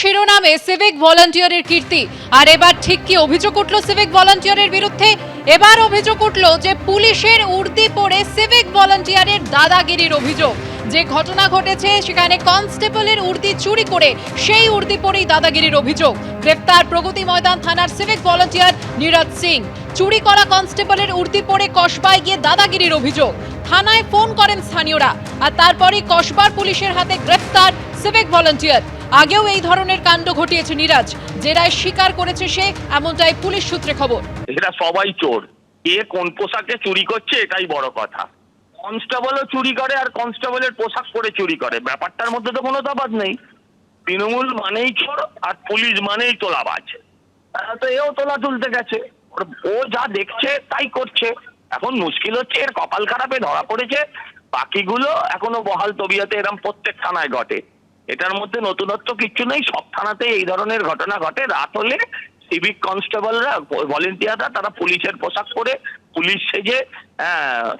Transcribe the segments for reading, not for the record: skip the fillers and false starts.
শিরোনামে সিভিক ভলান্টিয়ারের কীর্তি। আর এবার ঠিক কি অভিযোগ উঠল সিভিক ভলান্টিয়ারের বিরুদ্ধে? এবার অভিযোগ উঠল যে পুলিশের উর্দি পরে সিভিক ভলান্টিয়ারের দাদাগিরির অভিযোগ। যে ঘটনা ঘটেছে সেখানে কনস্টেবলের উর্দি চুরি করে সেই উর্দি পরেই দাদাগিরির অভিযোগ। গ্রেফতার প্রগতি ময়দান থানার সিভিক ভলান্টিয়ার নীরজ সিং। চুরি করা কনস্টেবলের উর্দি পরে কসবায় গিয়ে দাদাগিরির অভিযোগ। থানায় ফোন করেন স্থানীয়রা আর তারপরই কসবার পুলিশের হাতে গ্রেফতার সিভিক ভলান্টিয়ার। আগেও এই ধরনের কাণ্ড ঘটিয়েছে নীরজ, জেরায় স্বীকার করেছে সে, এমনটাই পুলিশ সূত্রে খবর। এরা সবাই চোর, কে কোন পোশাকে চুরি করছে এটাই বড় কথা। কনস্টেবলও চুরি করে আর কনস্টেবলের পোশাক পরে চুরি করে, ব্যাপারটার মধ্যে তো কোনো তফাৎ নেই। তৃণমূল মানেই চোর আর পুলিশ মানেই তোলাবাজ। তো এও তোলা তুলতে গেছে, ও যা দেখছে তাই করছে। এখন মুশকিল হচ্ছে এর কপাল খারাপে ধরা পড়েছে, বাকিগুলো এখনো বহাল তবিয়তে এরকম প্রত্যেক থানায় ঘটে। এটার মধ্যে নতুনত্ব কিচ্ছু নেই, সব থানাতে এই ধরনের ঘটনা ঘটে। রাত হলে সিভিক কনস্টেবলরা, ভলেন্টিয়াররা তারা পুলিশের পোশাক পরে পুলিশ সেজে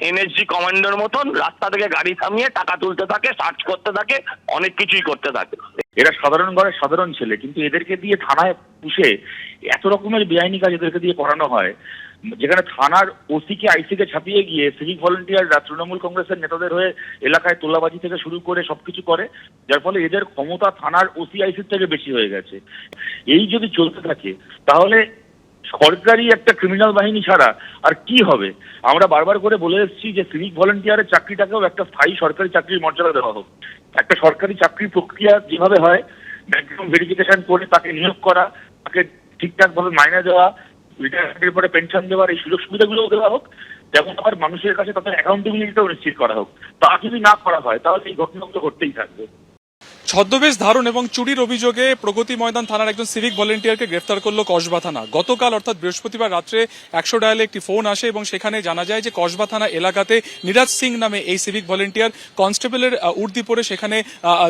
এনএসজি কমান্ডোর মতন রাস্তা থেকে গাড়ি থামিয়ে টাকা তুলতে থাকে, সার্চ করতে থাকে, অনেক কিছুই করতে থাকে। এরা সাধারণ ঘরের সাধারণ ছেলে, কিন্তু এদেরকে দিয়ে থানায় পুষে এত রকমের বেআইনি কাজ এদেরকে দিয়ে করানো হয়, যেখানে থানার ওসিকে আইসিকে ছাপিয়ে গিয়ে সিভিক ভলেন্টিয়াররা তৃণমূল কংগ্রেসের নেতাদের হয়ে এলাকায় তোলাবাজি থেকে শুরু করে সবকিছু করে, যার ফলে এদের ক্ষমতা থানার ওসি আইসির থেকে বেশি হয়ে গেছে। এই যদি চলতে থাকে তাহলে সরকারি একটা ক্রিমিনাল বাহিনী ছাড়া আর কি হবে? আমরা বারবার করে বলে এসেছি যে সিভিক ভলেন্টিয়ারের চাকরিটাকেও একটা স্থায়ী সরকারি চাকরির মর্যাদা দেওয়া হোক। একটা সরকারি চাকরির প্রক্রিয়া যেভাবে হয়, ব্যাকগ্রাউন্ড ভেরিফিকেশন করে তাকে নিয়োগ করা, তাকে ঠিকঠাক ভাবে মাইনে দেওয়া, রিটায়ারমেন্টের পরে পেনশন দেওয়ার এই সুযোগ সুবিধাগুলোও দেওয়া হোক, যেমন আবার মানুষের কাছে তাদের অ্যাকাউন্টেবিলিটিটাও নিশ্চিত করা হোক। তা যদি না করা হয় তাহলে এই ঘটনাগুলো ঘটতেই থাকবে। ছদ্মবেশ ধারণ এবং চুরির অভিযোগে প্রগতি ময়দান থানার একজন সিভিক ভলেন্টিয়ারকে গ্রেফতার করলো কসবা থানা। গতকাল অর্থাৎ বৃহস্পতিবার রাত্রে 100 ডায়ালে একটি ফোন আসে এবং সেখানে জানা যায় যে কসবা থানা এলাকাতে নীরজ সিং নামে এই সিভিক ভলেন্টিয়ার কনস্টেবলের উর্দি পরে সেখানে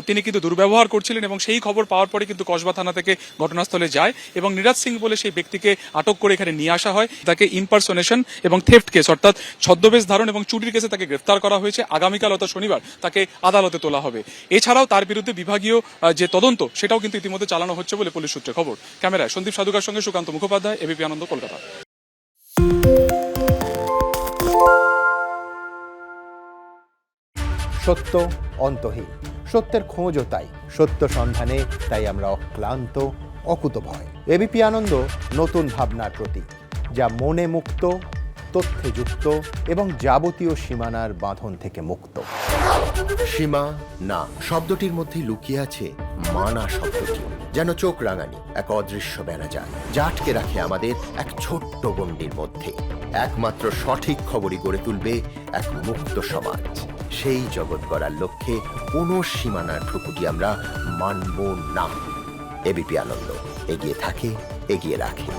তিনি কিন্তু দুর্ব্যবহার করছিলেন এবং সেই খবর পাওয়ার পরে কিন্তু কসবা থানা থেকে ঘটনাস্থলে যায় এবং নীরজ সিং বলে সেই ব্যক্তিকে আটক করে এখানে নিয়ে আসা হয়। তাকে ইম্পারসোনেশন এবং থেফট কেস অর্থাৎ ছদ্মবেশ ধারণ এবং চুরির কেসে তাকে গ্রেফতার করা হয়েছে। আগামীকাল অর্থাৎ শনিবার তাকে আদালতে তোলা হবে। এছাড়াও তার বিরুদ্ধে বিভাগীয় যে তদন্ত সেটাও কিন্তু ইতিমধ্যে চালানো হচ্ছে বলে পুলিশ সূত্রে খবর। ক্যামেরায় সন্দীপ সাধুকার সঙ্গে সুকান্ত মুখোপাধ্যায়, এবিপি আনন্দ, কলকাতা। সত্য অন্তহীন, সত্যের খোঁজও তাই, সত্য সন্ধানে তাই আমরা অক্লান্ত, অকুতভয়। এবিপি আনন্দ নতুন ভাবনার প্রতীক, যা মনে মুক্ত, তথ্যে যুক্ত এবং যাবতীয় সীমানার বাঁধন থেকে মুক্ত। সীমা না শব্দটির মধ্যে লুকিয়ে আছে মানা শব্দটি, যেন চোখ রাঙানি এক অদৃশ্য বেড়াজাল, যা আটকে রাখে আমাদের এক ছোট্ট গণ্ডির মধ্যে। একমাত্র সঠিক খবরই গড়ে তুলবে এক মুক্ত সমাজ। সেই জগৎ গড়ার লক্ষ্যে কোনো সীমানার ঠুকুটি আমরা মানব না। এবিপি আনন্দ এগিয়ে থাকে, এগিয়ে রাখে।